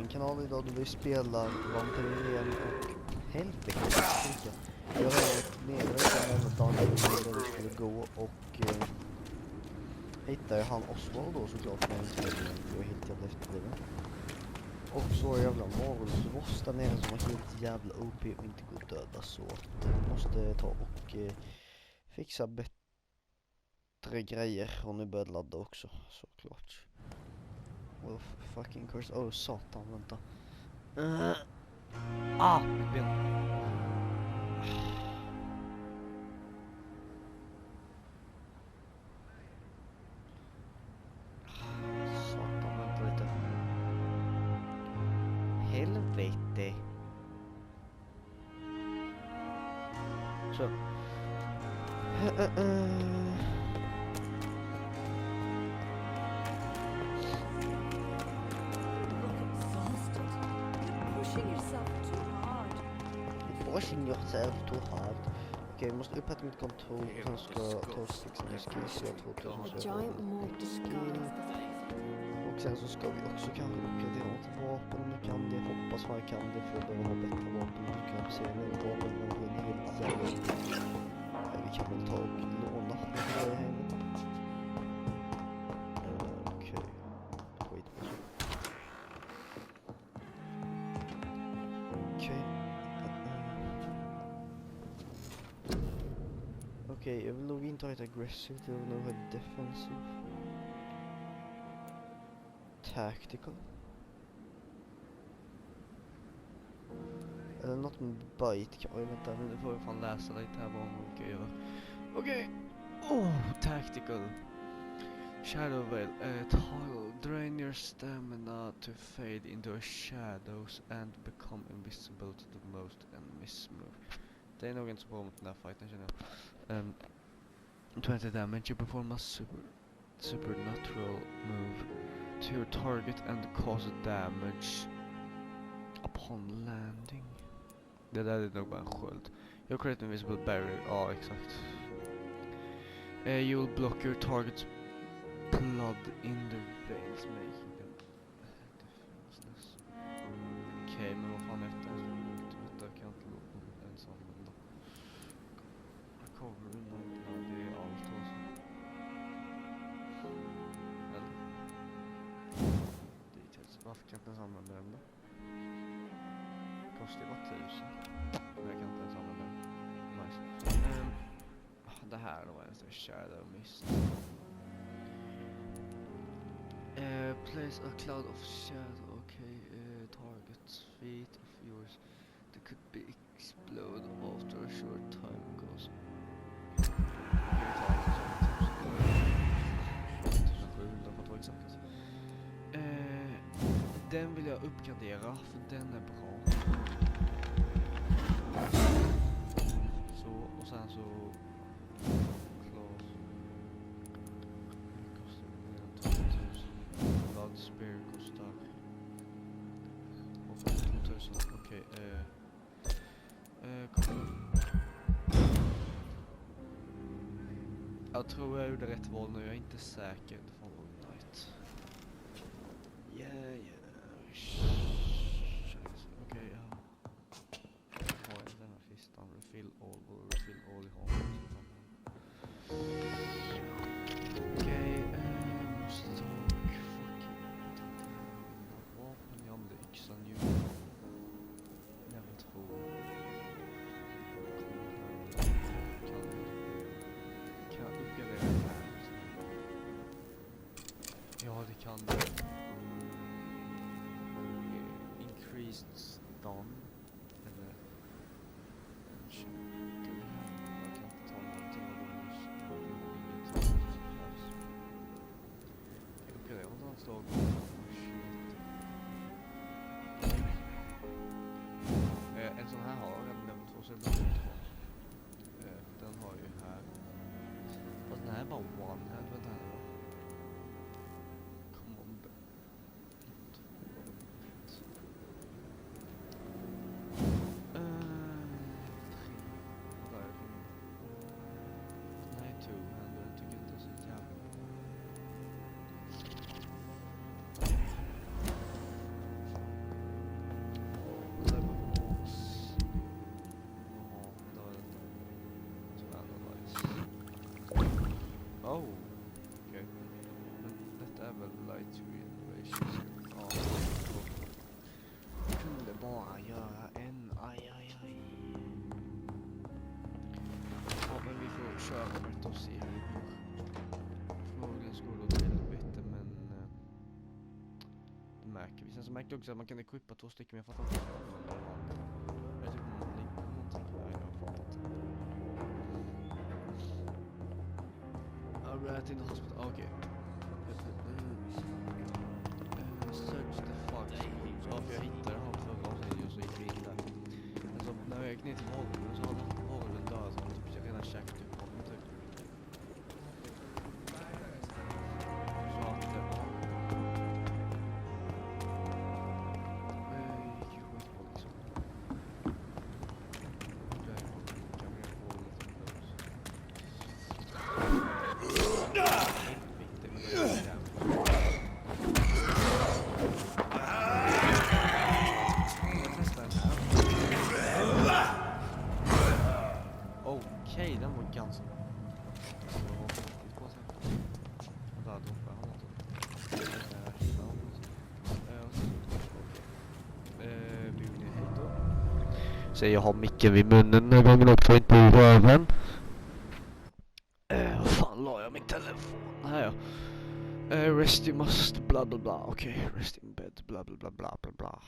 kanal idag då vi spelar Vampyr och helvete skrika. Jag har varit nere den dagen där vi skulle gå och hittade han Oswald då såklart, men jag var helt jävla efterbliven. Och så jävla varulvsross där nere som var helt jävla OP och inte går att döda, så att vi måste ta och fixa bättre grejer. Och nu börjar ladda också, såklart. Oh fucking curse, oh satan, vänta. Mitt ben. Satan, vänta lite. Helvete. Så. Pushing yourself too hard. Okej, vi måste upp till mitt kontor. Han ska ta oss fixa en skills. Jag tror 2000 skill. Och sen så ska vi också kanske uppgradera något vapen om vi kan det. Hoppas man kan det, för jag behöver ha bättre vapen. Du kan se nu vapen med en helt jävla. Vi kan väl ta och låna det här hemma. Okej. Skit på så. Okej. Okej, jag vill nog inte ha ett aggressivt, jag vill nog ha ett defensivt. Tactical. Eller något med bite kan jag vänta, men det får jag fan läsa lite här vad man kan göra. Okej. Tactical. Shadow Veil. Toggle. Drain your stamina to fade into a shadows and become invisible to the most enemies move. Det är nog inte så bra mot den här fighten, känner jag. 20 damage. You perform a supernatural move to your target and cause damage upon landing. Det där är nog bara en sköld. You create an invisible barrier. Ja, exakt. You will block your target's blood in the veins, making them defenseless. Okej, men vad fan efter det kan jag inte låta en sån då. Recover no, det är allt också. Eller? Details. Varför kan jag inte ens använda den då? Kostar bara 1000. Men jag kan inte ens använda den. Nice. Det här då är en shadow mist. Place a cloud of shadow. Okay, target's feet of yours. They could be explode after a short time goes. Den vill jag uppgradera för den är bra. Så, och sen så Spear kostar 8000. Okej, jag tror jag gjorde rätt val nu, jag är inte säker. Det får vara night. Okej, ja. Har jag den här fistan? Refill all i havet. Okej, måste ta vapen, jag använder yxan ju. Level 2. Kan jag uppgradera den här? Ja, det kan det. Increased stun. Eller jag kan inte ta någonting av dem just. Jag uppgraderar något annat slag. En sån här har jag level 2, så level 2. Den har ju här. Fast den här är bara one hand, vänta här då. Come on. Nej, two hand, jag tycker inte så jävla bra. se hur det går. Förmodligen skulle det till helvete, men det märker vi. Sen så märkte jag också att man kan equippa 2 stycken, men jag fattar inte vad man har. Jag tycker man lägger någonting där, jag fattar inte. Alright, in the hospital, okej. Search the fox. Ja, för jag hittade honom förra avsnittet och så gick vi in där. Alltså, när jag gick ner till Holmen så hade Holmen död, så typ jag redan käkat upp honom typ. Så att det var... gick ju skitbra liksom. Därifrån kan vi få lite okej, den var ganska bra. Så riktigt bra sätt. Och där droppar han inte. Vi går ner hit då. Så jag har micken vid munnen den gången också, inte i röven. Vad fan la jag min telefon? Här ja. Rest you must bla bla bla. Okej, rest in bed bla bla bla bla bla bla.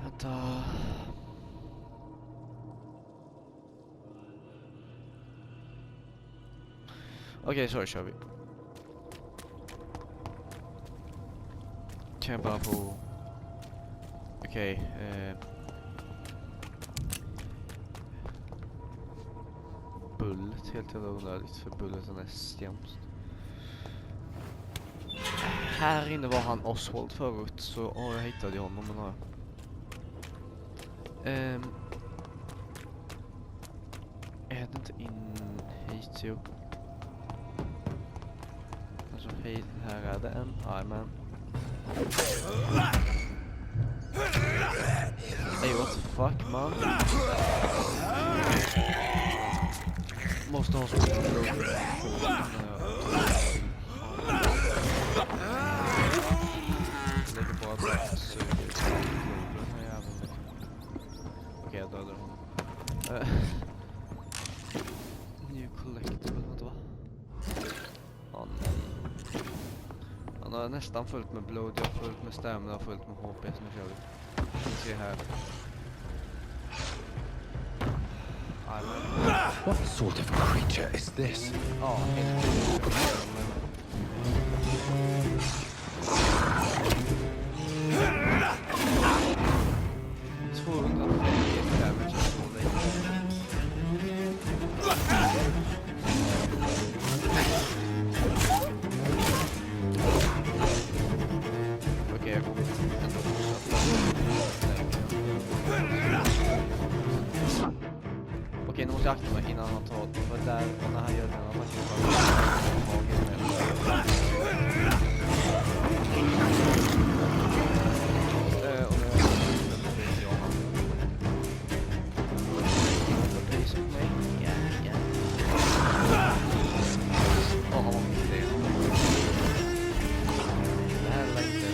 Vänta. Okej, så kör vi. Kämpa på. Okej. Bullet, helt jävla onödigt för bulleten är sämst. Här inne var han Oswald förut, så jag hittade honom, men har är det inte in hit jo? Alltså hit, här är det en, men hey, what the fuck man? Måste ha så lägger bara bra suger den här jäveln. Okej, jag dödar honom. New collectible, vänta va? Åh nej. Han har nästan fullt med blod, jag har fullt med stamina och fullt med HP, så nu kör vi. Vi ser här. What sort of creature is this? Ja, okej, jag kommer ändå okej, nu måste jag akta mig innan han tar det. För där, och när han gör det, han faktiskt bara taget med. Och nu har jag honom. Please of me. Ja. Åh, det är det här är inte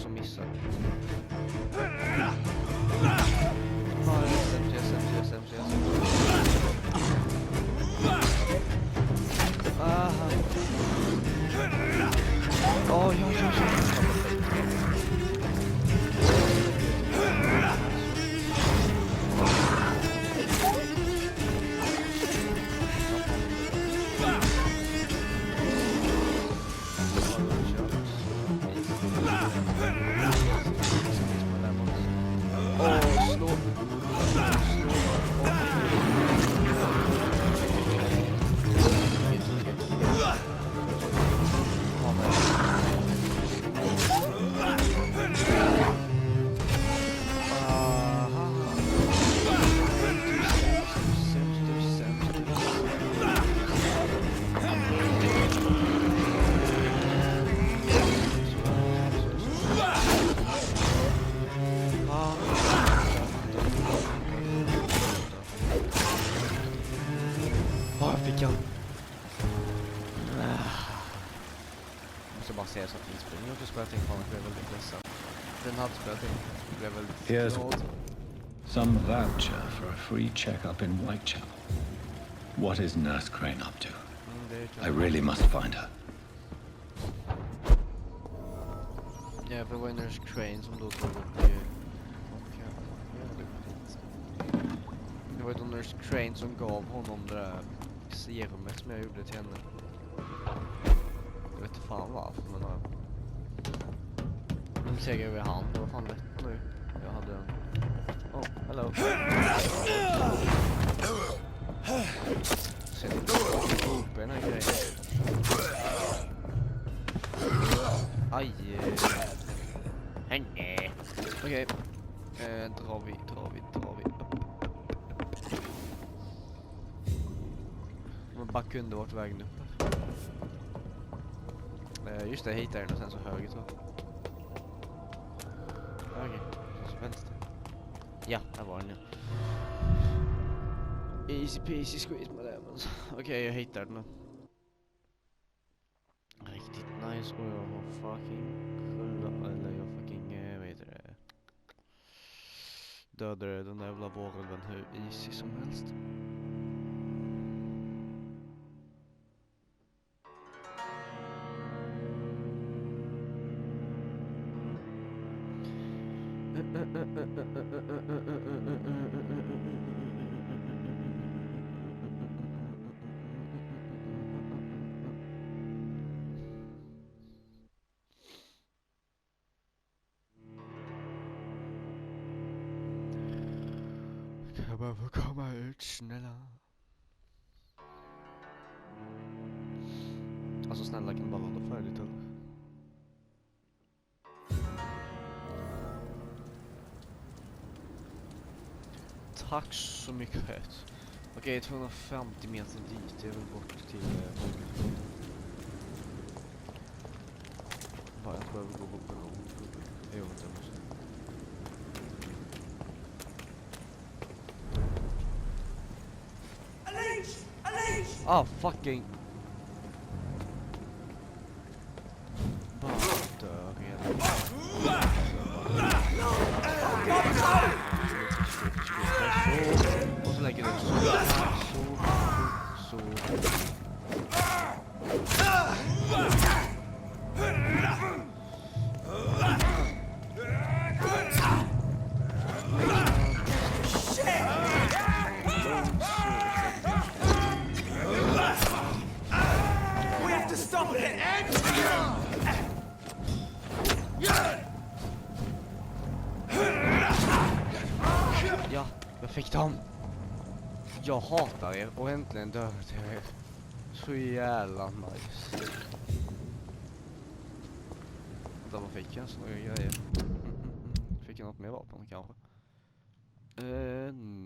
som missar. Bara SMG. Aha. Oj. Se så att inspelning och så spelat in på blev väldigt ledsen. Den hade spelat in blev väldigt glad. Some voucher for a free checkup in Whitechapel. What is Nurse Crane up to? I really must find her. Ja, för det var Nurse Crane som då tog upp det var ju Nurse Crane som gav honom det där serumet som jag gjorde till henne. Jag vet inte fan varför, men nu segrar jag över hand. Vad fan vet nu? Jag hade en... Oh, hello. Ser inte upp den här grejen. Aj. Henne. Okej. Drar vi upp. Man bara kunde varit vägen upp. Just det, hittar den och sen så höger tror jag. Höger, så vänster. Ja, där var den ja. Easy peasy squeeze med lemons. Okej, jag hittar den nu. Riktigt nice och jag har fucking dödade den där jävla varulven hur easy som helst. Jag behöver komma ut, snälla. Alltså snälla, kan bara hålla färdigt eller? Tack så mycket. Okej, 250 meter dit. Jag vill bort till bara jag behöver gå upp en gång. Jo, det måste. Ah, fucking. Bara dör redan. Och så lägger det så. Ja, jag fick dem. Jag hatar er och äntligen dödade jag er. Så jävla nice. Vad fick jag? Såna grejer. Fick jag något mer vapen kanske?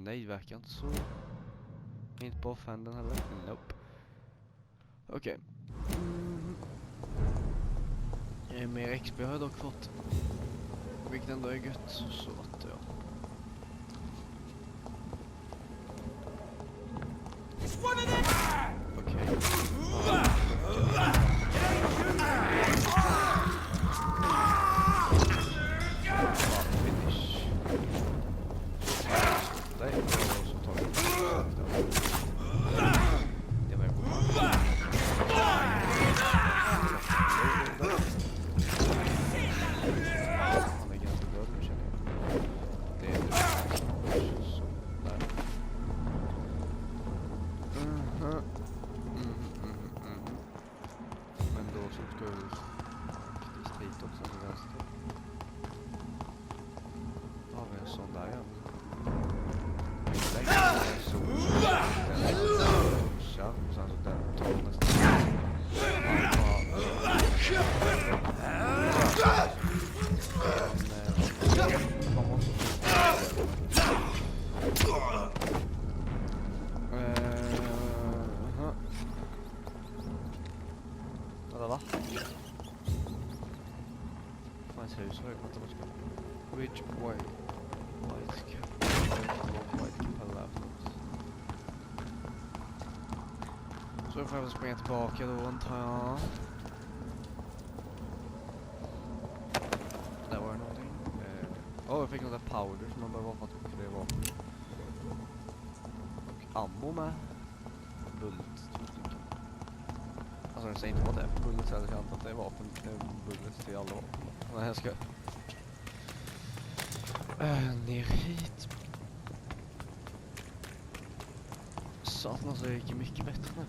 Nej, verkar inte så. Inte på offhanden heller. Nope. Okej. Mer XP har jag dock fått. Vilket ändå är gött. Så att ja. Okej. som ska dit också till vänster. Då har vi en sån där igen. Så sen så den tar nästan. Man måste va? Fan, hus har jag gått och which way? White så får jag springa tillbaka då, antar jag. Där var det någonting. Jag fick något där powder som man behöver ha för att det var. Och ammo med. Bullets, 2 stycken. Alltså det säger inte vad det är för bullets, eller jag antar att det är vapen. Bullets till alla vapen. Nej, jag ska ner hit. Satan, så gick mycket bättre nu.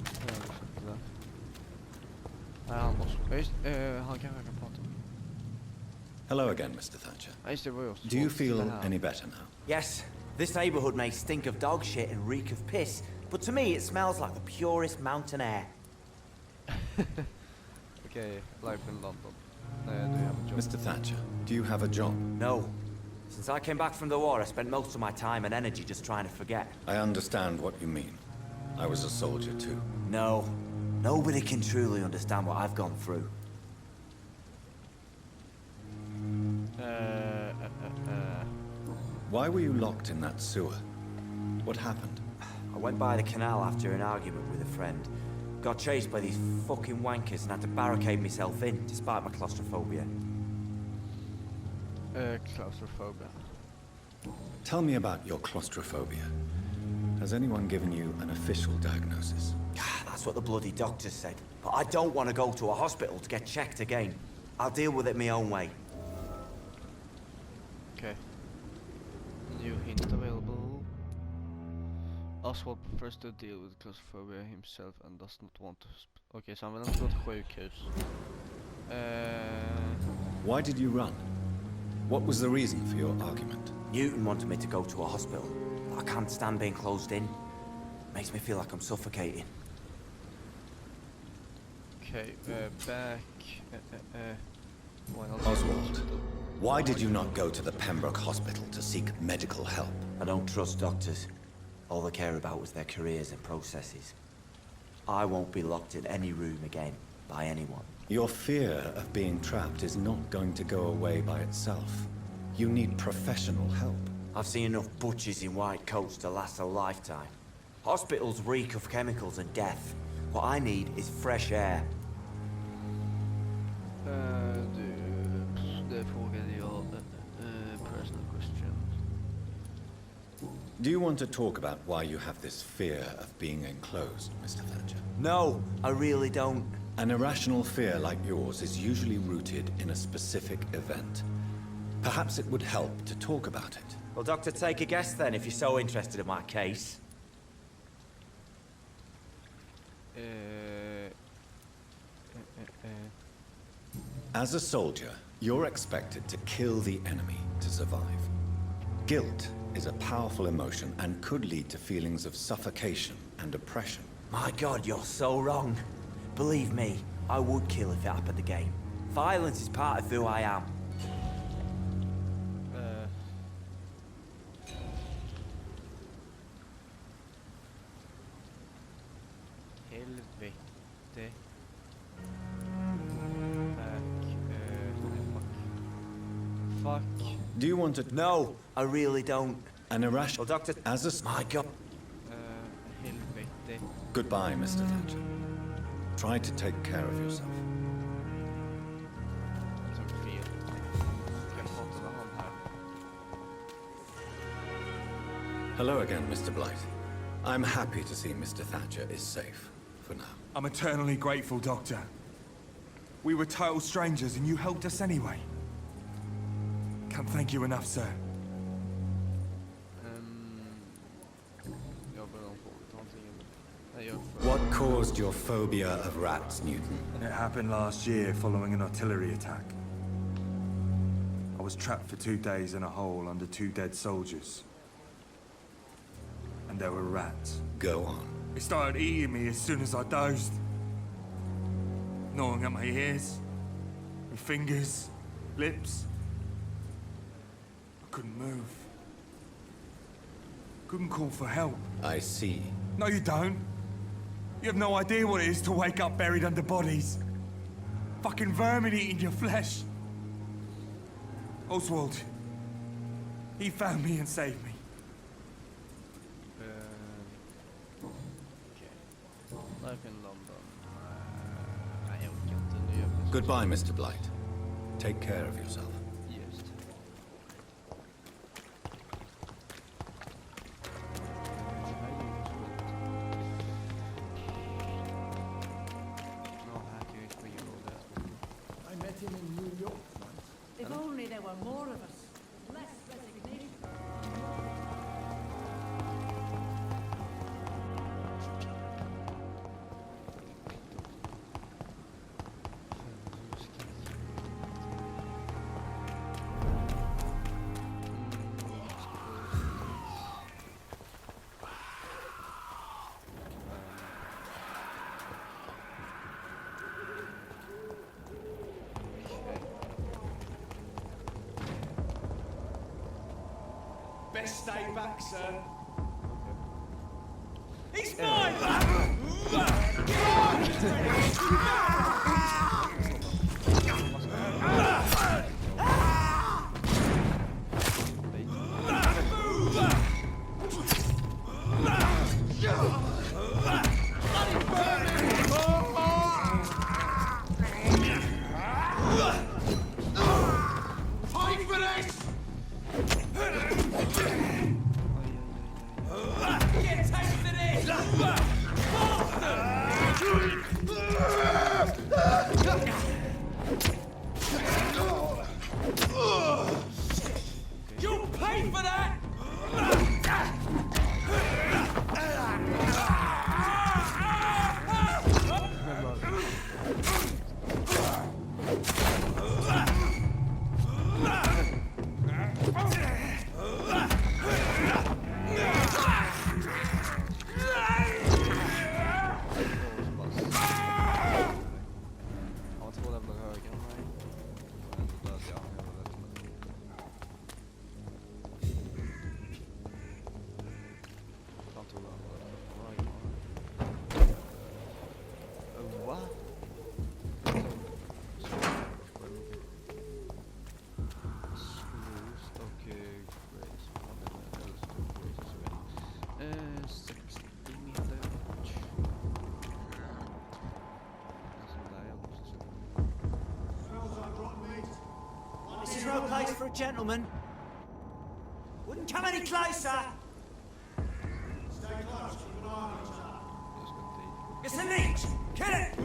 Nej, han måste... han kan prata. Hello again, Mr. Thatcher. Just det, var just Do you feel any better now? Yes, this neighborhood may stink of dog shit and reek of piss, but to me it smells like the purest mountain air. Okay, life in London. Do you have a job? Mr. Thatcher, do you have a job? No. Since I came back from the war, I spent most of my time and energy just trying to forget. I understand what you mean. I was a soldier too. No. Nobody can truly understand what I've gone through. Why were you locked in that sewer? What happened? I went by the canal after an argument with a friend. Got chased by these fucking wankers and had to barricade myself in, despite my claustrophobia. Claustrophobia. Tell me about your claustrophobia. Has anyone given you an official diagnosis? That's what the bloody doctors said. But I don't want to go to a hospital to get checked again. I'll deal with it my own way. Okay. New hint available. Oswald prefers to deal with claustrophobia himself and does not want to... Okay, så han vill inte gå till sjukhus. Why did you run? What was the reason for your argument? Newton wanted me to go to a hospital. I can't stand being closed in. Makes me feel like I'm suffocating. Okay, back... why not? Oswald, why did you not go to the Pembroke Hospital to seek medical help? I don't trust doctors. All they care about was their careers and processes. I won't be locked in any room again by anyone. Your fear of being trapped is not going to go away by itself. You need professional help. I've seen enough butchers in white coats to last a lifetime. Hospitals reek of chemicals and death. What I need is fresh air. Det frågade jag personal question. Do you want to talk about why you have this fear of being enclosed, Mr. Thatcher? No, I really don't. An irrational fear like yours is usually rooted in a specific event. Perhaps it would help to talk about it. Well, Doctor, take a guess then if you're so interested in my case. As a soldier, you're expected to kill the enemy to survive. Guilt is a powerful emotion and could lead to feelings of suffocation and oppression. My God, you're so wrong. Believe me, I would kill if it happened again. Violence is part of who I am. Helvete. Fuck. Do you want to... No, I really don't. An irrational... Well, Doctor... As a... My God. Helvete. Goodbye, Mr. Thatcher. Try to take care of yourself. Hello again, Mr. Blight. I'm happy to see Mr. Thatcher is safe, for now. I'm eternally grateful, Doctor. We were total strangers and you helped us anyway. Can't thank you enough, sir. Jag behöver få någonting. Nej, jag får... What caused your phobia of rats, Newton? It happened last year following an artillery attack. I was trapped for 2 days in a hole under 2 dead soldiers. And there were rats. Go on. They started eating me as soon as I dozed. Gnawing at my ears, my fingers, lips. I couldn't move. Couldn't call for help. I see. No, you don't. You have no idea what it is to wake up buried under bodies. Fucking vermin eating your flesh. Oswald. He found me and saved me. Life in London. Nej, jag orkar inte. Nu gör vi Goodbye, Mr. Blight. Take care of yourself. just. Ja, här kan vi springa och det. I met him in New York once. If only there were more of us. Less resignation. Best day back, sir. He's mine! Fight for this! Get tasted it! You'll pay for that! Han var 2 levlar högre än mig. Och ändå dödade jag. Jag var rätt med. Han tog han var högre än mig. What? Screws och grace. 60 meter bort. This is no place for a gentleman. Wouldn't come any closer. It's a leech. Kill it.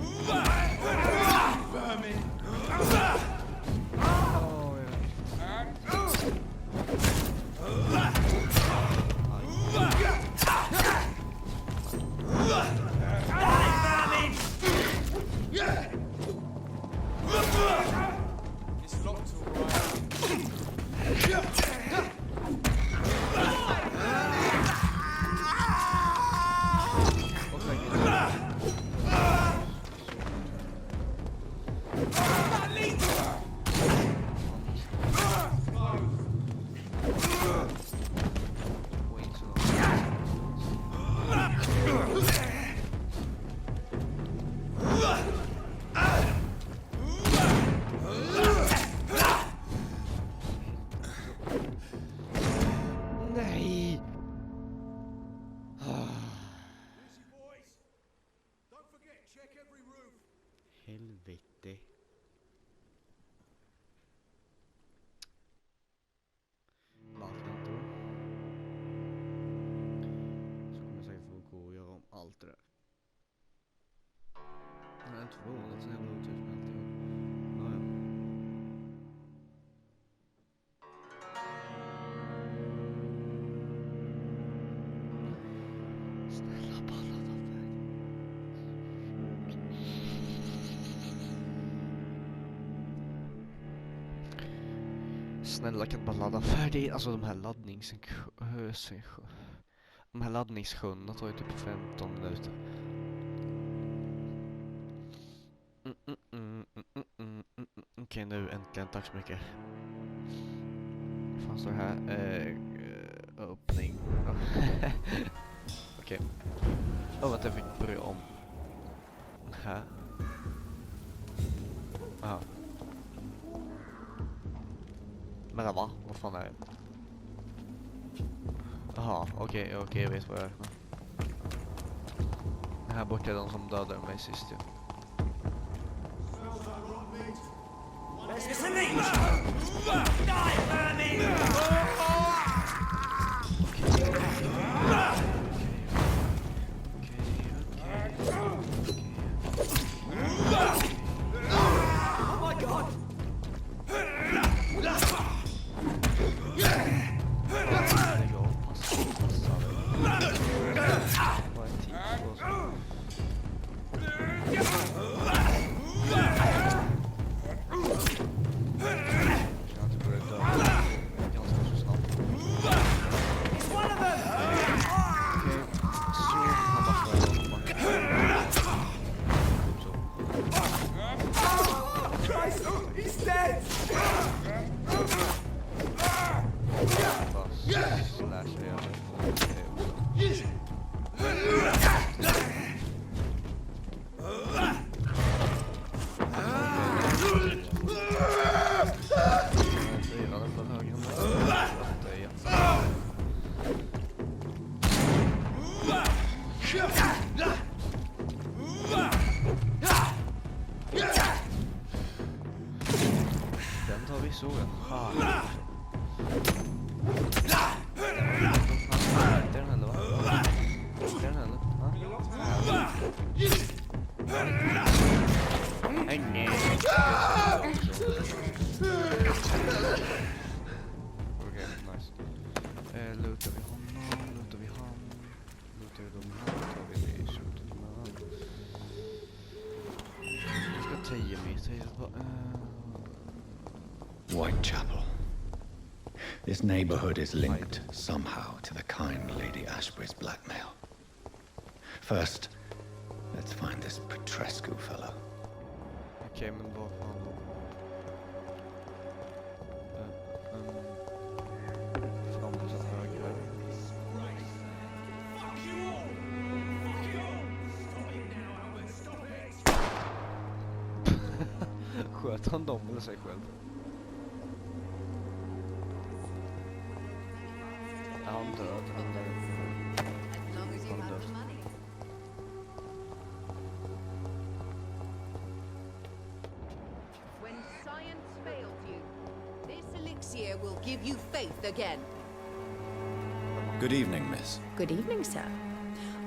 It's locked all right. Nej! Boys, don't forget, check every roof. Helvete. Snälla, kan bara ladda färdigt. Alltså de här laddningssjönna tar ju typ 15 minuter. Okej, nu äntligen, tack så mycket. Vad fan står det här? Öppning. Okej. Vänta, jag fick börja om. Här. Aha. Men va? Vad fan är det? Jaha, okej, jag vet vad jag är. Det här borta är de som dödade mig sist ju. Den tar vi så. Jaha. Den heller va? Den heller. Nej. Okej, nice. Lutar vi honom, lutar vi han. Lutar vi dem här, tar vi det i slutet med han. Vi ska 10 meter. Whitechapel. This neighborhood is linked somehow to the kind Lady Ashbury's blackmail. First, let's find this Petrescu fellow. Okej, men vad fan då? Fram till höger. Sköt han dem eller sig själv? Är han död eller? Han död. When science fails you, this elixir will give you faith again. Good evening, miss. Good evening, sir.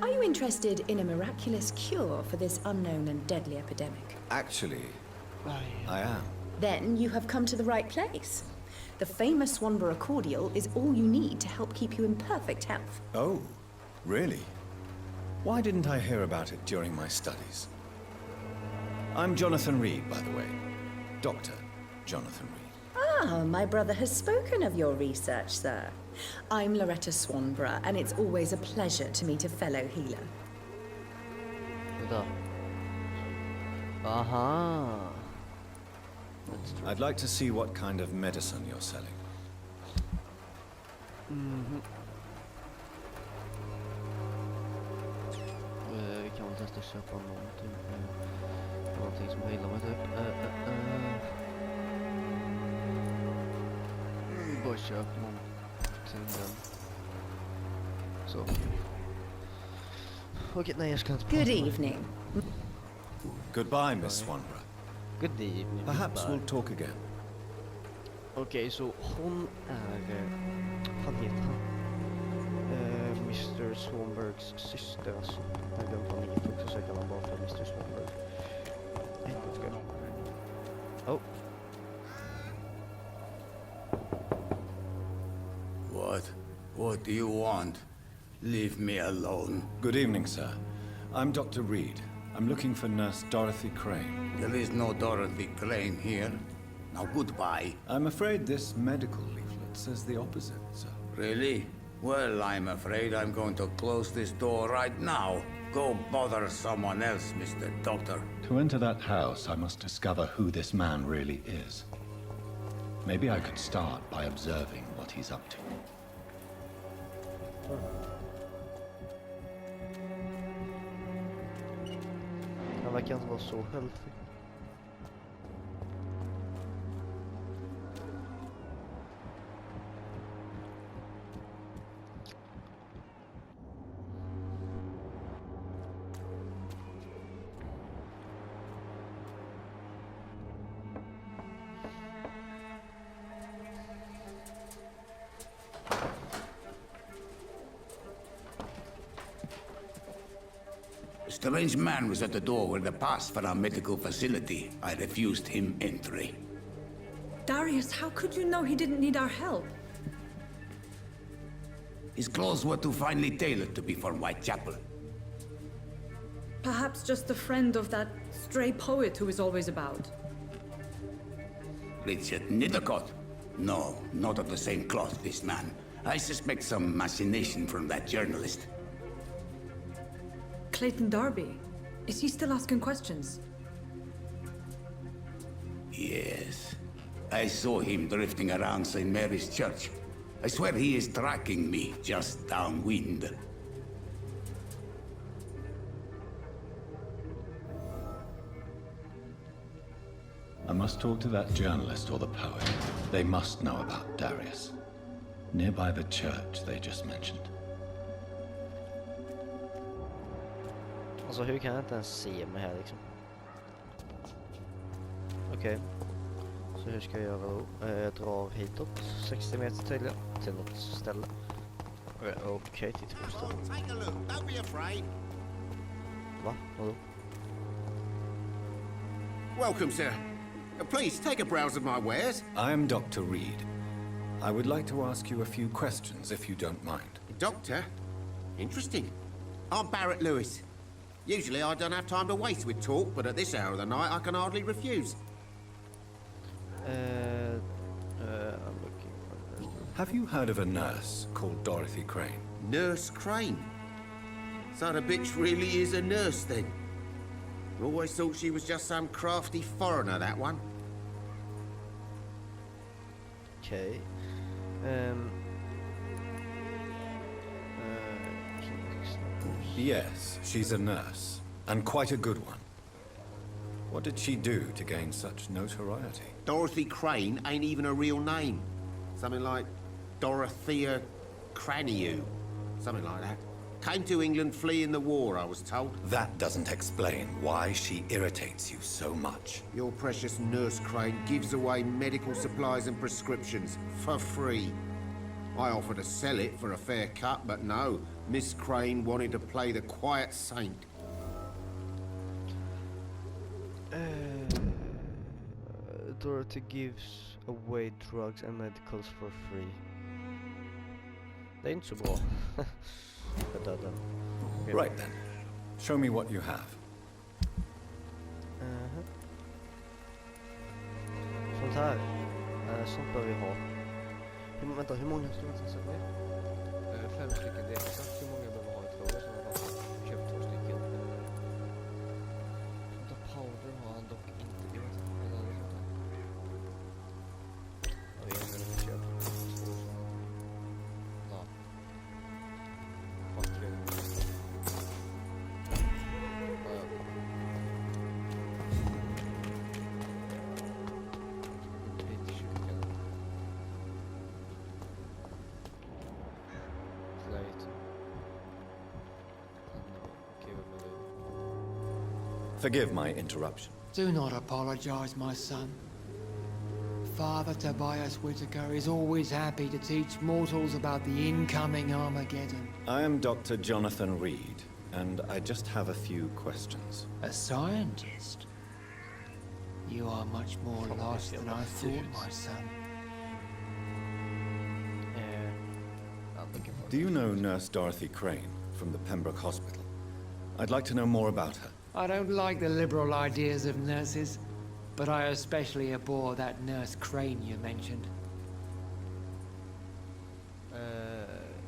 Are you interested in a miraculous cure for this unknown and deadly epidemic? Actually, I am. Then you have come to the right place. The famous Swanborough cordial is all you need to help keep you in perfect health. Oh, really? Why didn't I hear about it during my studies? I'm Jonathan Reed, by the way. Dr. Jonathan Reed. Ah, my brother has spoken of your research, sir. I'm Loretta Swanborough, and it's always a pleasure to meet a fellow healer. Vänta. Aha. I'd like to see what kind of medicine you're selling. Vi kan väl testa köpa någonting. Någonting som helar mig typ. Bara köp någonting. Så. Okej, nej jag ska inte prata Good med- evening. Goodbye, Miss Swanborough. Good evening. Perhaps goodbye. we'll talk again. Okej, så hon är... Vad heter han? Mr. Swanbergs syster alltså. Jag glömde vad han heter också så jag kallar honom bara för Mr. Swanberg. Oh. What do you want? Leave me alone. Good evening, sir. I'm Dr. Reed. I'm looking for Nurse Dorothy Crane. There is no Dorothy Crane here. Now goodbye. I'm afraid this medical leaflet says the opposite, sir. Really? Well, I'm afraid I'm going to close this door right now. Go bother someone else, Mr. Doctor. To enter that house, I must discover who this man really is. Maybe I could start by observing what he's up to. Han verkar inte vara så healthy. A strange man was at the door with a pass for our medical facility. I refused him entry. Darius, how could you know he didn't need our help? His clothes were too finely tailored to be for Whitechapel. Perhaps just a friend of that stray poet who is always about. Richard Nithercott? No, not of the same cloth, this man. I suspect some machination from that journalist. Clayton Darby. Is he still asking questions? Yes. I saw him drifting around St. Mary's Church. I swear he is tracking me just downwind. I must talk to that journalist or the poet. They must know about Darius. Nearby the church they just mentioned. Alltså hur kan jag inte ens se mig här liksom? Okej. Så hur ska jag göra då? Jag drar hitåt 60 meter tydligen till något ställe. Okej, till två ställen. Va? Vadå? Welcome, sir. Please take a browse of my wares. I am Dr. Reed. I would like to ask you a few questions if you don't mind. Doctor? Interesting. I'm Barrett Lewis. Usually I don't have time to waste with talk, but at this hour of the night I can hardly refuse. I'm looking for... Have you heard of a nurse called Dorothy Crane? Nurse Crane? So the bitch really is a nurse then? Always thought she was just some crafty foreigner, that one. Okay. Yes, she's a nurse, and quite a good one. What did she do to gain such notoriety? Dorothy Crane ain't even a real name. Something like Dorothea Craniu. Something like that. Came to England fleeing the war, I was told. That doesn't explain why she irritates you so much. Your precious Nurse Crane gives away medical supplies and prescriptions for free. I offered to sell it for a fair cut, but no. Miss Crane wanted to play the quiet saint. Dorothy gives away drugs and medicals for free. Det är inte så bra. Right then. Show me what you have. Sånt här. Sånt bör vi ha. Vänta, hur många ska vi sätta ner? 5 stycken, det är exakt hur många jag behöver ha i fråga som jag har köpt 2 stycken. Sånt där powder har han dock inte, jag vet inte vad det är sånt här. Och jag har inte köpt 2 sådana. Ja. Fuck you. Forgive my interruption. Do not apologize, my son. Father Tobias Whitaker is always happy to teach mortals about the incoming Armageddon. I am Dr. Jonathan Reed, and I just have a few questions. A scientist? You are much more lost than I thought, my son. Do you know Nurse Dorothy Crane from the Pembroke Hospital? I'd like to know more about her. I don't like the liberal ideas of nurses. But I especially abhor that Nurse Crane you mentioned.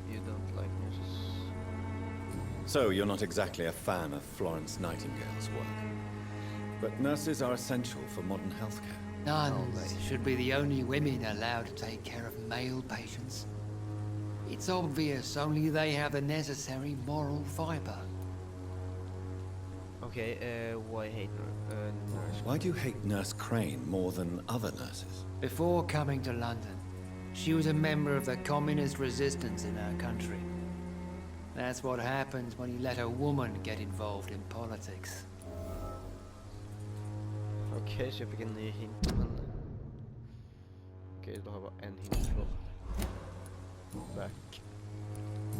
You don't like nurses? So, you're not exactly a fan of Florence Nightingale's work. But nurses are essential for modern healthcare. Nuns should be the only women allowed to take care of male patients. It's obvious only they have the necessary moral fiber. Okay, why hate nurse? Why do you hate Nurse Crane more than other nurses? Before coming to London, she was a member of the communist resistance in her country. That's what happens when you let a woman get involved in politics. Okej, så jag fick en ny hint, men... Okej, då har jag bara en hint kvar. Back.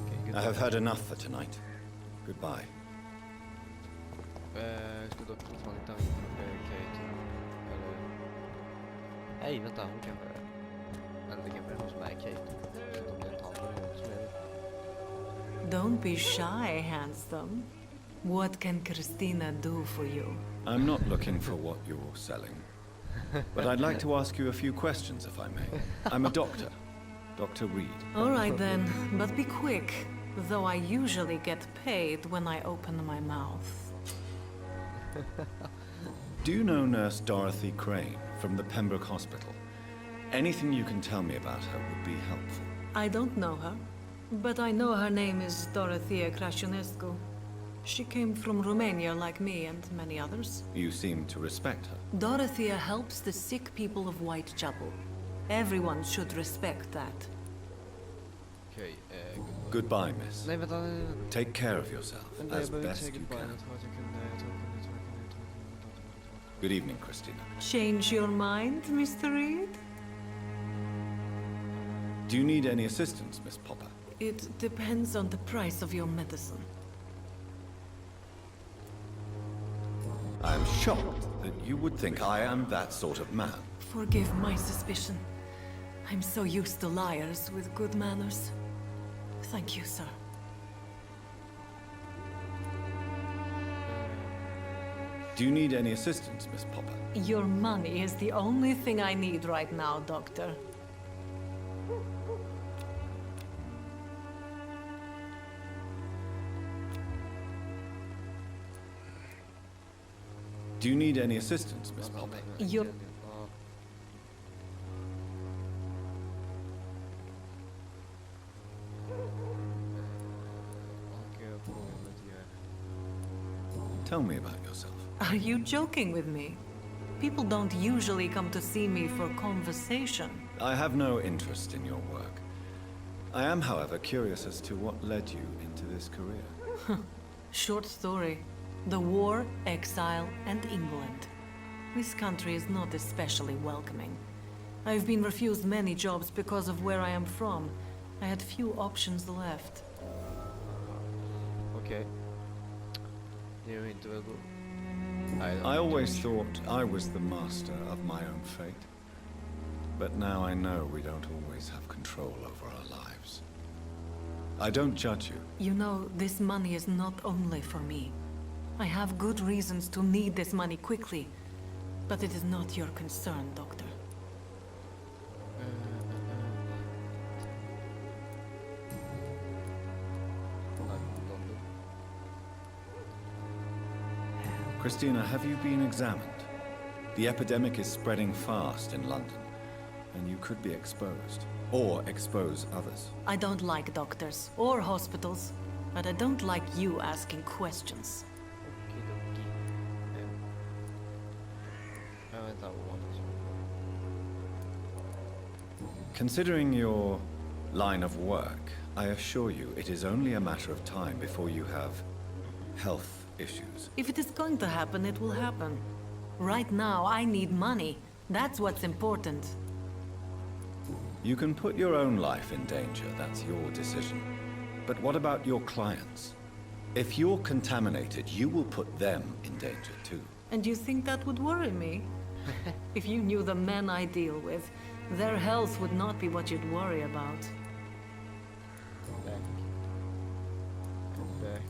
Okay, I have heard enough for tonight. Goodbye. Ska dock fortfarande inte ha Kate. Eller... Nej, vänta, hon kan börja. Eller det kan börja hos mig, Kate. Så att de kan ta på som jag. Don't be shy, handsome. What can Christina do for you? I'm not looking for what you're selling. But I'd like to ask you a few questions, if I may. I'm a doctor. Dr. Reed. All right then, but be quick. Though I usually get paid when I open my mouth. Do you know Nurse Dorothy Crane from the Pembroke Hospital? Anything you can tell me about her would be helpful. I don't know her, but I know her name is Dorothea Crăciunescu. She came from Romania like me and many others. You seem to respect her. Dorothea helps the sick people of Whitechapel. Everyone should respect that. Okej, Goodbye, miss. Nej, vänta. Take care of yourself, Vänta, as jag behöver best inte you säga can. goodbye. Good evening, Christina. Change your mind, Mr. Reed? Do you need any assistance, Miss Popper? It depends on the price of your medicine. I am shocked that you would think I am that sort of man. Forgive my suspicion. I'm so used to liars with good manners. Thank you, sir. Do you need any assistance, Miss Popper? Your money is the only thing I need right now, Doctor. Do you need any assistance, Miss Popper? Your... Tell me about yourself. Are you joking with me? People don't usually come to see me for conversation. I have no interest in your work. I am, however, curious as to what led you into this career. Short story. The war, exile, and England. This country is not especially welcoming. I've been refused many jobs because of where I am from. I had few options left. Okej. Det är ju inte väl I always thought I was the master of my own fate. But now I know we don't always have control over our lives. I don't judge you. You know, this money is not only for me. I have good reasons to need this money quickly. But it is not your concern, Doctor. Christina, have you been examined? The epidemic is spreading fast in London, and you could be exposed, or expose others. I don't like doctors or hospitals, but I don't like you asking questions. Considering your line of work, I assure you it is only a matter of time before you have health issues. If it is going to happen, it will happen. Right now, I need money. That's what's important. You can put your own life in danger, that's your decision. But what about your clients? If you're contaminated, you will put them in danger too. And you think that would worry me? If you knew the men I deal with, their health would not be what you'd worry about. Back.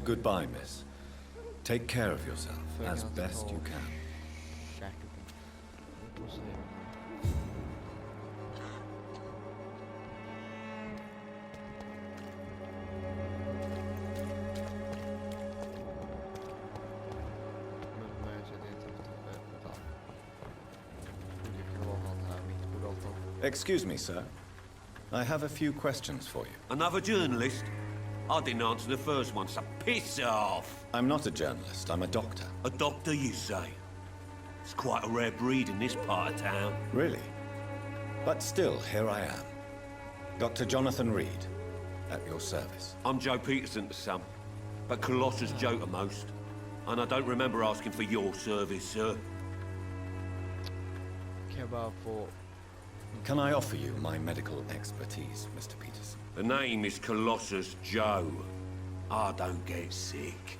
Goodbye, miss. Take care of yourself as best you can. Excuse me, sir. I have a few questions for you. Another journalist? I didn't answer the first one, so piss off! I'm not a journalist, I'm a doctor. A doctor, you say? It's quite a rare breed in this part of town. Really? But still, here I am. Dr. Jonathan Reed, at your service. I'm Joe Peterson to some, but Colossus Joe to most. And I don't remember asking for your service, sir. Can I offer you my medical expertise, Mr. Peterson? The name is Colossus Joe. I don't get sick.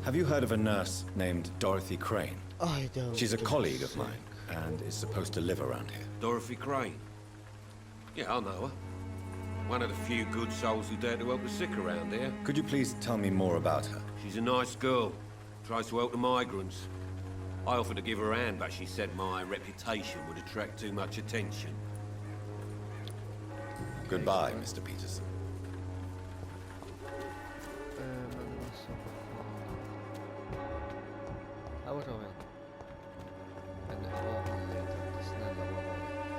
Have you heard of a nurse named Dorothy Crane? I don't. She's a colleague of mine, and is supposed to live around here. Dorothy Crane? Yeah, I know her. One of the few good souls who dare to help the sick around here. Could you please tell me more about her? She's a nice girl. Tries to help the migrants. I offered to give her a hand, but she said my reputation would attract too much attention. Goodbye, Mr. Peterson.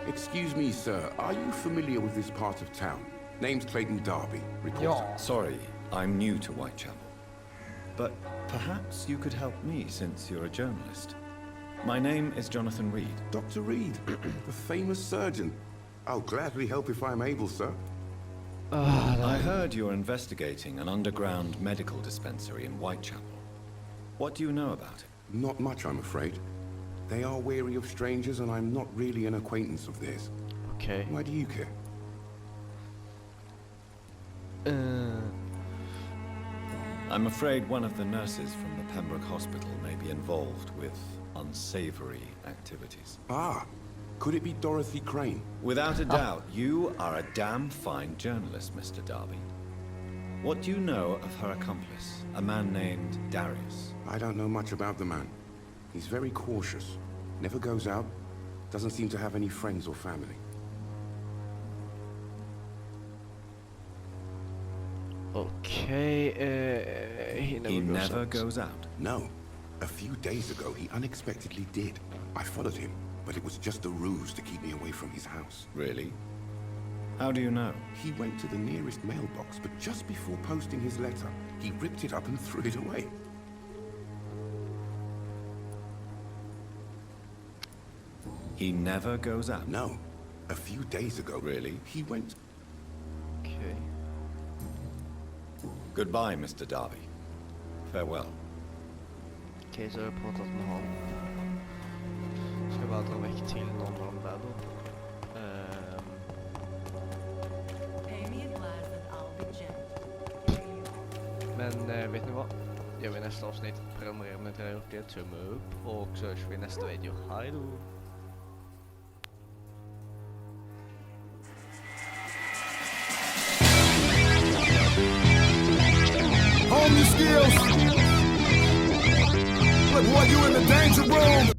Excuse me, sir. Are you familiar with this part of town? Name's Clayton Darby, reporter. Sorry, I'm new to Whitechapel. But perhaps you could help me since you're a journalist. My name is Jonathan Reed. Dr. Reed, the famous surgeon. I'll gladly help if I'm able, sir. I heard you're investigating an underground medical dispensary in Whitechapel. What do you know about it? Not much, I'm afraid. They are wary of strangers, and I'm not really an acquaintance of theirs. Okay. Why do you care? I'm afraid one of the nurses from the Pembroke Hospital may be involved with unsavory activities. Ah, could it be Dorothy Crane? Without a doubt, you are a damn fine journalist, Mr. Darby. What do you know of her accomplice, a man named Darius? I don't know much about the man. He's very cautious. Never goes out. Doesn't seem to have any friends or family. Okay, he never goes out. No. A few days ago, he unexpectedly did. I followed him, but it was just a ruse to keep me away from his house. Really? How do you know? He went to the nearest mailbox, but just before posting his letter, he ripped it up and threw it away. He never goes out? No. A few days ago. Really? He went... Okay. Goodbye, Mr. Darby. Farewell. Okej, så har jag pratat med honom. Ska bara dra väck till någon av de där då. Men vet ni vad? Gör vi nästa avsnitt. Prenumerera om ni inte redan gjort det. Tumme upp. Och så hörs vi i nästa video. Hej då! Hone your skills. Look, boy, you in the danger room.